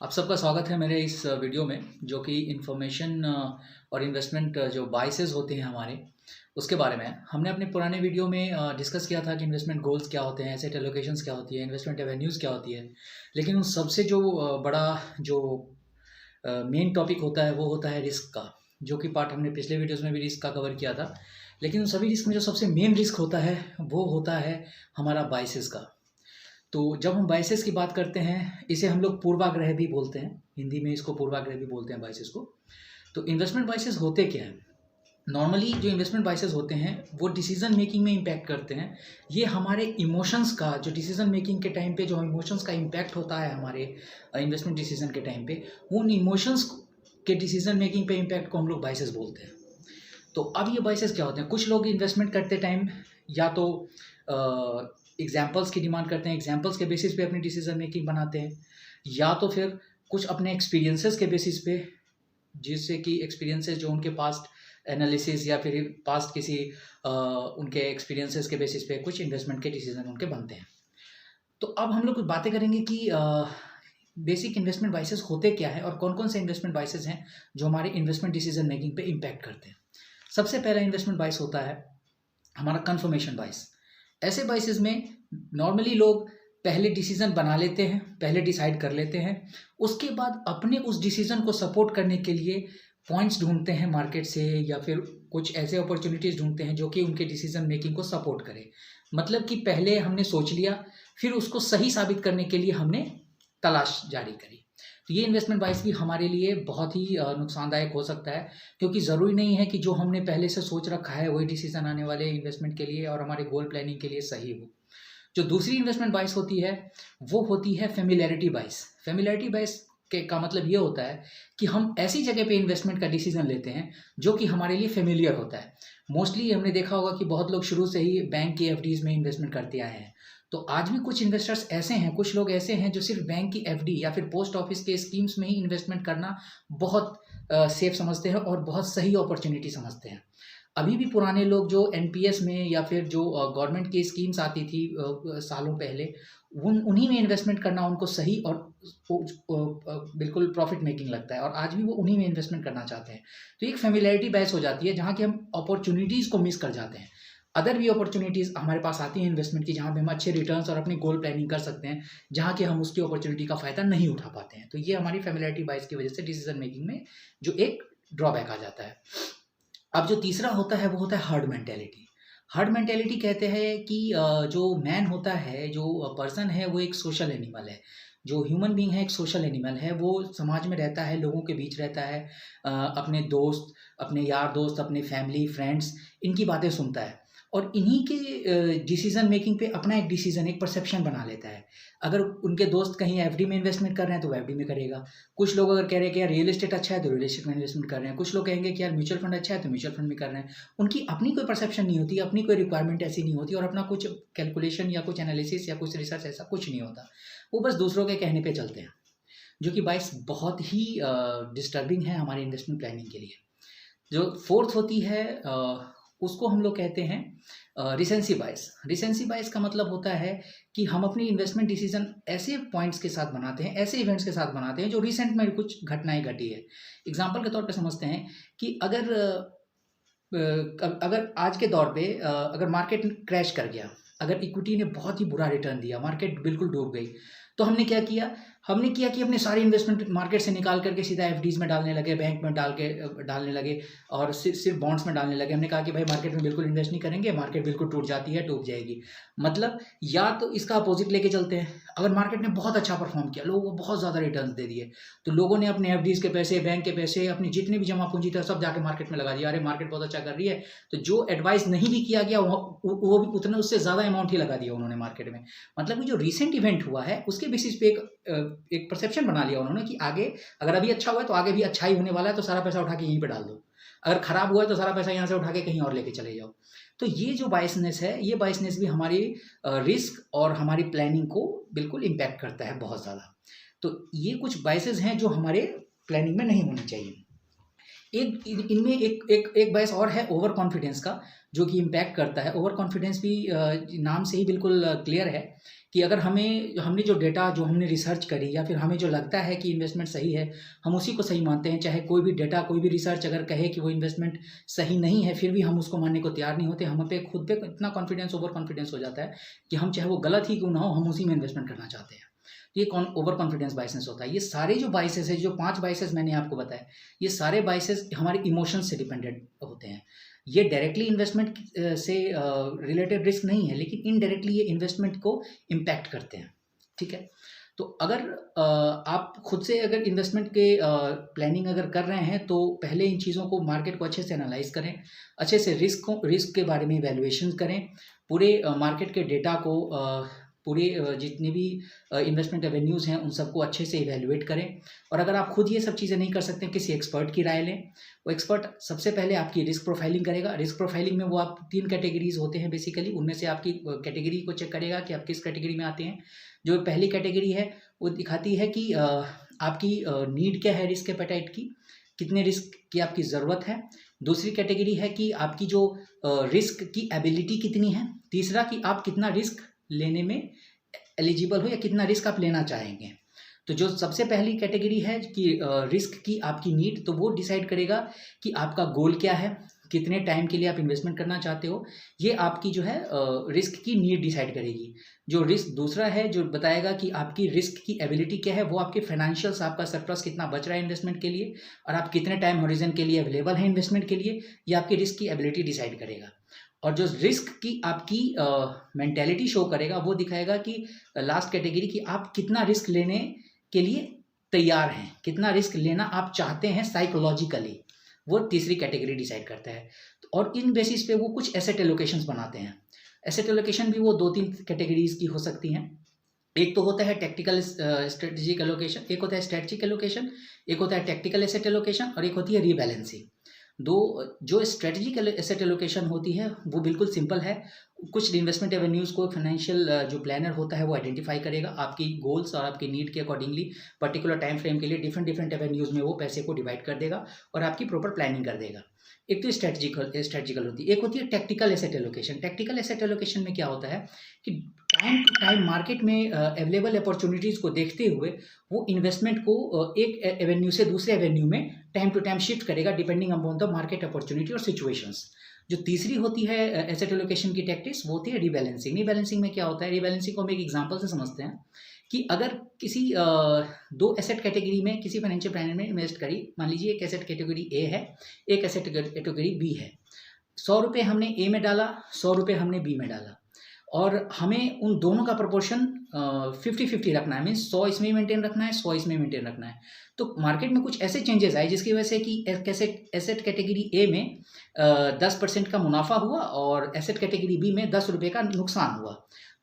आप सबका स्वागत है मेरे इस वीडियो में जो कि इन्फॉर्मेशन और इन्वेस्टमेंट जो बायसेस होते हैं हमारे उसके बारे में है। हमने अपने पुराने वीडियो में डिस्कस किया था कि इन्वेस्टमेंट गोल्स क्या होते हैं, एसेट एलोकेशंस क्या होती है, इन्वेस्टमेंट एवेन्यूज़ क्या होती है। लेकिन उन सबसे जो बड़ा जो मेन टॉपिक होता है वो होता है रिस्क का, जो कि पार्ट हमने पिछले वीडियोज़ में भी रिस्क का कवर किया था। लेकिन उन सभी रिस्क में जो सबसे मेन रिस्क होता है वो होता है हमारा बायसेस का। तो जब हम बायसेस की बात करते हैं, इसे हम लोग पूर्वाग्रह भी बोलते हैं, हिंदी में इसको पूर्वाग्रह भी बोलते हैं बायसेस को। तो इन्वेस्टमेंट बायसेस होते क्या हैं? नॉर्मली जो इन्वेस्टमेंट बायसेस होते हैं वो डिसीजन मेकिंग में इम्पैक्ट करते हैं। ये हमारे इमोशंस का जो डिसीजन मेकिंग के टाइम पे जो इमोशंस का इम्पैक्ट होता है हमारे इन्वेस्टमेंट डिसीजन के टाइम पे, उन इमोशंस के डिसीजन मेकिंग पे इम्पैक्ट को हम लोग बायसेस बोलते हैं। तो अब ये बायसेस क्या होते हैं? कुछ लोग इन्वेस्टमेंट करते टाइम या तो एग्जाम्पल्स की डिमांड करते हैं, एग्जाम्पल्स के बेसिस पे अपनी डिसीजन मेकिंग बनाते हैं, या तो फिर कुछ अपने एक्सपीरियंसेस के बेसिस पे, जिससे कि एक्सपीरियंसेस जो उनके पास्ट एनालिसिस या फिर पास्ट किसी उनके एक्सपीरियंसेस के बेसिस पे कुछ इन्वेस्टमेंट के डिसीजन उनके बनते हैं। तो अब हम लोग कुछ बातें करेंगे कि बेसिक इन्वेस्टमेंट बायसेस होते क्या है और कौन कौन से इन्वेस्टमेंट बायसेस हैं जो हमारे इन्वेस्टमेंट डिसीजन मेकिंग पे इम्पैक्ट करते हैं। सबसे पहला इन्वेस्टमेंट बायस होता है हमारा कन्फर्मेशन बायस। ऐसे बायसेस में नॉर्मली लोग पहले डिसीजन बना लेते हैं, पहले डिसाइड कर लेते हैं, उसके बाद अपने उस डिसीजन को सपोर्ट करने के लिए पॉइंट्स ढूंढते हैं मार्केट से, या फिर कुछ ऐसे अपॉर्चुनिटीज़ ढूंढते हैं जो कि उनके डिसीजन मेकिंग को सपोर्ट करे। मतलब कि पहले हमने सोच लिया, फिर उसको सही साबित करने के लिए हमने तलाश जारी करी। तो ये इन्वेस्टमेंट बायस भी हमारे लिए बहुत ही नुकसानदायक हो सकता है, क्योंकि ज़रूरी नहीं है कि जो हमने पहले से सोच रखा है वही डिसीजन आने वाले इन्वेस्टमेंट के लिए और हमारे गोल प्लानिंग के लिए सही हो। जो दूसरी इन्वेस्टमेंट बायस होती है वो होती है फेमिलैरिटी बायस। फेमिलैरिटी बायस के का मतलब ये होता है कि हम ऐसी जगह पे इन्वेस्टमेंट का डिसीजन लेते हैं जो कि हमारे लिए फेमिलियर होता है। मोस्टली हमने देखा होगा कि बहुत लोग शुरू से ही बैंक की एफडीज में इन्वेस्टमेंट करते आए हैं। तो आज भी कुछ इन्वेस्टर्स ऐसे हैं, कुछ लोग ऐसे हैं जो सिर्फ बैंक की एफडी या फिर पोस्ट ऑफिस के स्कीम्स में ही इन्वेस्टमेंट करना बहुत सेफ समझते हैं और बहुत सही अपॉर्चुनिटी समझते हैं। अभी भी पुराने लोग जो एनपीएस में या फिर जो गवर्नमेंट की स्कीम्स आती थी सालों पहले, उन्हीं में इन्वेस्टमेंट करना उनको सही और बिल्कुल प्रॉफिट मेकिंग लगता है, और आज भी वो उन्हीं में इन्वेस्टमेंट करना चाहते हैं। तो एक फेमिलियरिटी बेस हो जाती है जहाँ की हम अपॉर्चुनिटीज़ को मिस कर जाते हैं। अदर भी अपॉर्चुनिटीज़ हमारे पास आती हैं इन्वेस्टमेंट की, जहाँ पे हम अच्छे रिटर्न्स और अपनी गोल प्लानिंग कर सकते हैं, जहाँ कि हम उसकी अपॉर्चुनिटी का फ़ायदा नहीं उठा पाते हैं। तो ये हमारी फेमिलियरिटी बायस की वजह से डिसीजन मेकिंग में जो एक ड्रॉबैक आ जाता है। अब जो तीसरा होता है वो होता है हर्ड मेंटेलिटी। हर्ड मेंटेलिटी कहते हैं कि जो मैन होता है, जो पर्सन है, वो एक सोशल एनिमल है। जो ह्यूमन बीइंग है एक सोशल एनिमल है, वो समाज में रहता है, लोगों के बीच रहता है, अपने दोस्त, अपने यार दोस्त, अपने फैमिली फ्रेंड्स, इनकी बातें सुनता है और इन्हीं के डिसीजन मेकिंग पे अपना एक डिसीजन, एक परसेप्शन बना लेता है। अगर उनके दोस्त कहीं एफडी में इन्वेस्टमेंट कर रहे हैं तो वो एफडी में करेगा। कुछ लोग अगर कह रहे हैं कि यार रियल एस्टेट अच्छा है तो रियल एस्टेट में इन्वेस्टमेंट कर रहे हैं। कुछ लोग कहेंगे कि यार म्यूचुअल फंड अच्छा है तो म्यूचुअल फंड में कर रहे हैं। उनकी अपनी कोई परसेप्शन नहीं होती, अपनी कोई रिक्वायरमेंट ऐसी नहीं होती और अपना कुछ कैलकुलेशन या कुछ एनालिसिस या कुछ रिसर्च ऐसा कुछ नहीं होता। वो बस दूसरों के कहने पे चलते हैं, जो कि बाइस बहुत ही डिस्टर्बिंग है हमारे इन्वेस्टमेंट प्लानिंग के लिए। जो फोर्थ होती है उसको हम लोग कहते हैं रिसेंसी बायस। रिसेंसी बायस का मतलब होता है कि हम अपनी इन्वेस्टमेंट डिसीजन ऐसे पॉइंट्स के साथ बनाते हैं, ऐसे इवेंट्स के साथ बनाते हैं जो रिसेंट में कुछ घटनाएं घटी है। एग्जाम्पल के तौर पे समझते हैं कि अगर आज के दौर पे अगर मार्केट क्रैश कर गया, अगर इक्विटी ने बहुत ही बुरा रिटर्न दिया, मार्केट बिल्कुल डूब गई, तो हमने क्या किया? हमने किया कि अपने सारे इन्वेस्टमेंट मार्केट से निकाल करके सीधा एफडीज में डालने लगे, बैंक में डालने लगे और सिर्फ बॉन्ड्स में डालने लगे। हमने कहा कि भाई मार्केट में बिल्कुल इन्वेस्ट नहीं करेंगे, मार्केट बिल्कुल टूट जाती है, डूब जाएगी। मतलब या तो इसका अपोजिट लेके चलते हैं, अगर मार्केट ने बहुत अच्छा परफॉर्म किया, लोगों को बहुत ज़्यादा रिटर्न दे दिए, तो लोगों ने अपने एफडीज के पैसे, बैंक के पैसे, अपनी जितनी भी जमा पूंजी था सब जाके मार्केट में लगा दिया। अरे मार्केट बहुत अच्छा कर रही है, तो जो एडवाइस नहीं भी किया गया वो भी उतना उससे ज़्यादा अमाउंट ही लगा दिया उन्होंने मार्केट में। मतलब कि जो रिसेंट इवेंट हुआ है उसके बेसिस पे एक परसेप्शन बना लिया उन्होंने कि आगे अगर अभी अच्छा हुआ है तो आगे भी अच्छा ही होने वाला है, तो सारा पैसा उठा के यहीं पे डाल दो। अगर खराब हुआ है तो सारा पैसा यहाँ से उठा के कहीं और लेके चले जाओ। तो ये जो बायसनेस है, ये बायसनेस भी हमारी रिस्क और हमारी प्लानिंग को बिल्कुल इम्पैक्ट करता है बहुत ज़्यादा। तो ये कुछ बायसेस हैं जो हमारे प्लानिंग में नहीं होनी चाहिए। एक इनमें एक एक एक बायस और है ओवर कॉन्फिडेंस का, जो कि इम्पैक्ट करता है। ओवर कॉन्फिडेंस भी नाम से ही बिल्कुल क्लियर है कि अगर हमने जो डेटा जो हमने रिसर्च करी या फिर हमें जो लगता है कि इन्वेस्टमेंट सही है, हम उसी को सही मानते हैं। चाहे कोई भी डेटा, कोई भी रिसर्च अगर कहे कि वो इन्वेस्टमेंट सही नहीं है, फिर भी हम उसको मानने को तैयार नहीं होते। हम पे खुद पे इतना कॉन्फिडेंस, ओवर कॉन्फिडेंस हो जाता है कि हम चाहे वो गलत ही क्यों ना हो, हम उसी में इन्वेस्टमेंट करना चाहते हैं। ये ओवर कॉन्फिडेंस बायसेस होता है। ये सारे जो बायसेस है, जो 5 बायसेस मैंने आपको बताया, ये सारे बायसेस हमारे इमोशंस से डिपेंडेंट होते हैं। ये डायरेक्टली इन्वेस्टमेंट से रिलेटेड रिस्क नहीं है, लेकिन इनडायरेक्टली ये इन्वेस्टमेंट को इम्पैक्ट करते हैं। ठीक है, तो अगर आप खुद से अगर इन्वेस्टमेंट के प्लानिंग अगर कर रहे हैं, तो पहले इन चीज़ों को, मार्केट को अच्छे से एनालाइज करें, अच्छे से रिस्क के बारे में वैल्यूएशन करें, पूरे मार्केट के डेटा को, पूरे जितने भी इन्वेस्टमेंट एवेन्यूज़ हैं उन सबको अच्छे से इवैल्यूएट करें। और अगर आप खुद ये सब चीज़ें नहीं कर सकते, किसी एक्सपर्ट की राय लें। वो एक्सपर्ट सबसे पहले आपकी रिस्क प्रोफाइलिंग करेगा। रिस्क प्रोफाइलिंग में वो आप 3 कैटेगरीज होते हैं बेसिकली, उनमें से आपकी कैटेगरी को चेक करेगा कि आप किस कैटेगरी में आते हैं। जो पहली कैटेगरी है वो दिखाती है कि आपकी नीड क्या है रिस्क एपेटाइट की, कितने रिस्क की आपकी ज़रूरत है। दूसरी कैटेगरी है कि आपकी जो रिस्क की एबिलिटी कितनी है। तीसरा कि आप कितना रिस्क लेने में एलिजिबल हो या कितना रिस्क आप लेना चाहेंगे। तो जो सबसे पहली कैटेगरी है कि रिस्क की आपकी नीड, तो वो डिसाइड करेगा कि आपका गोल क्या है, कितने टाइम के लिए आप इन्वेस्टमेंट करना चाहते हो। ये आपकी जो है रिस्क की नीड डिसाइड करेगी। जो रिस्क दूसरा है जो बताएगा कि आपकी रिस्क की एबिलिटी क्या है, वो आपके फाइनेंशियल्स, आपका सरप्लस कितना बच रहा है इन्वेस्टमेंट के लिए, और आप कितने टाइम होरिजन के लिए अवेलेबल हैं इन्वेस्टमेंट के लिए, ये आपकी रिस्क की एबिलिटी डिसाइड करेगा। और जो रिस्क की आपकी मेंटेलिटी शो करेगा, वो दिखाएगा कि लास्ट कैटेगरी की आप कितना रिस्क लेने के लिए तैयार हैं, कितना रिस्क लेना आप चाहते हैं साइकोलॉजिकली, वो तीसरी कैटेगरी डिसाइड करता है। और इन बेसिस पे वो कुछ एसेट एलोकेशंस बनाते हैं। एसेट एलोकेशन भी वो 2-3 कैटेगरीज की हो सकती हैं। एक तो होता है टेक्टिकल स्ट्रेटेजिक एलोकेशन, एक होता है स्ट्रेटेजिक एलोकेशन, एक होता है टेक्टिकल एसेट एलोकेशन, और एक होती है रीबैलेंसिंग। जो स्ट्रेटेजिक एसेट एलोकेशन होती है वो बिल्कुल सिंपल है। कुछ इन्वेस्टमेंट एवेन्यूज़ को फाइनेंशियल जो प्लानर होता है वो आइडेंटिफाई करेगा, आपकी गोल्स और आपकी नीड के अकॉर्डिंगली पर्टिकुलर टाइम फ्रेम के लिए डिफरेंट एवेन्यूज़ में वो पैसे को डिवाइड कर देगा और आपकी प्रॉपर प्लानिंग कर देगा। एक तो स्ट्रेटेजिकल होती है, एक होती है tactical asset allocation. Tactical asset allocation में क्या होता है कि टाइम टू टाइम मार्केट में अवेलेबल अपॉर्चुनिटीज़ को देखते हुए वो इन्वेस्टमेंट को एक एवेन्यू से दूसरे एवेन्यू में टाइम टू टाइम शिफ्ट करेगा depending upon the market opportunity और सिचुएशंस। जो तीसरी होती है एसेट एलोकेशन की टैक्टिक्स, वो होती है रीबैलेंसिंग। रीबैलेंसिंग में क्या होता है, रीबैलेंसिंग को हम एक एग्जांपल से समझते हैं कि अगर किसी 2 एसेट कैटेगरी में किसी फाइनेंशियल प्लानर में इन्वेस्ट करी, मान लीजिए एक एसेट कैटेगरी ए है, एक एसेट कैटेगरी बी है। 100 रुपये हमने ए में डाला, 100 रुपये हमने बी में डाला, और हमें उन दोनों का प्रोपोर्शन 50-50 रखना है। मीन्स 100 इसमें मेंटेन रखना है, 100 इसमें मेंटेन रखना है। तो मार्केट में कुछ ऐसे चेंजेस आए जिसकी वजह से कि एसेट कैटेगरी ए में 10% का मुनाफा हुआ और एसेट कैटेगरी बी में 10 रुपये का नुकसान हुआ।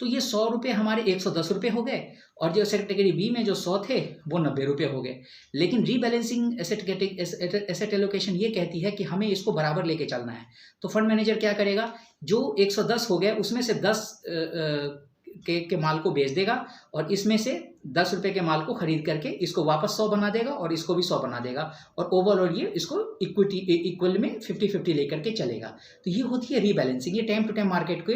तो ये 100 रुपये हमारे 110 रुपये हो गए, और जो एसेट कैटेगरी बी में जो 100 थे वो 90 रुपये हो गए। लेकिन रीबैलेंसिंग एसेट एलोकेशन ये कहती है कि हमें इसको बराबर लेके चलना है। तो फंड मैनेजर क्या करेगा, जो 110 हो गए उसमें से 10 के माल को बेच देगा, और इसमें से 10 रुपये के माल को खरीद करके इसको वापस 100 बना देगा और इसको भी 100 बना देगा, और ओवरऑल ये इसको इक्वल में 50-50 लेकर के चलेगा। तो ये होती है रीबैलेंसिंग। ये टाइम टू टाइम मार्केट के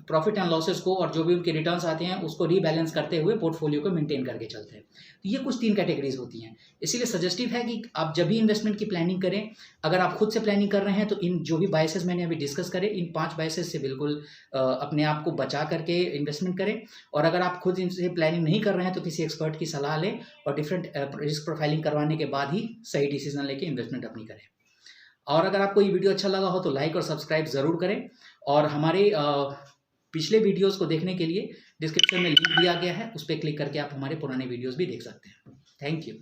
प्रॉफिट एंड लॉसेस को और जो भी उनके रिटर्न्स आते हैं उसको रीबैलेंस करते हुए पोर्टफोलियो को मेंटेन करके चलते हैं। तो ये कुछ 3 कैटेगरीज होती हैं। इसीलिए सजेस्टिव है कि आप जब भी इन्वेस्टमेंट की प्लानिंग करें, अगर आप खुद से प्लानिंग कर रहे हैं तो इन जो भी बायसेस मैंने अभी डिस्कस करे, इन 5 बायसेस से बिल्कुल अपने आप को बचा करके इन्वेस्टमेंट करें। और अगर आप खुद इनसे प्लानिंग नहीं कर रहे हैं तो किसी एक्सपर्ट की सलाह लें और डिफरेंट रिस्क प्रोफाइलिंग करवाने के बाद ही सही डिसीजन लेके इन्वेस्टमेंट अपनी करें। और अगर आपको ये वीडियो अच्छा लगा हो तो लाइक और सब्सक्राइब ज़रूर करें, और हमारे पिछले वीडियोस को देखने के लिए डिस्क्रिप्शन में लिंक दिया गया है, उस पर क्लिक करके आप हमारे पुराने वीडियोस भी देख सकते हैं। Thank you.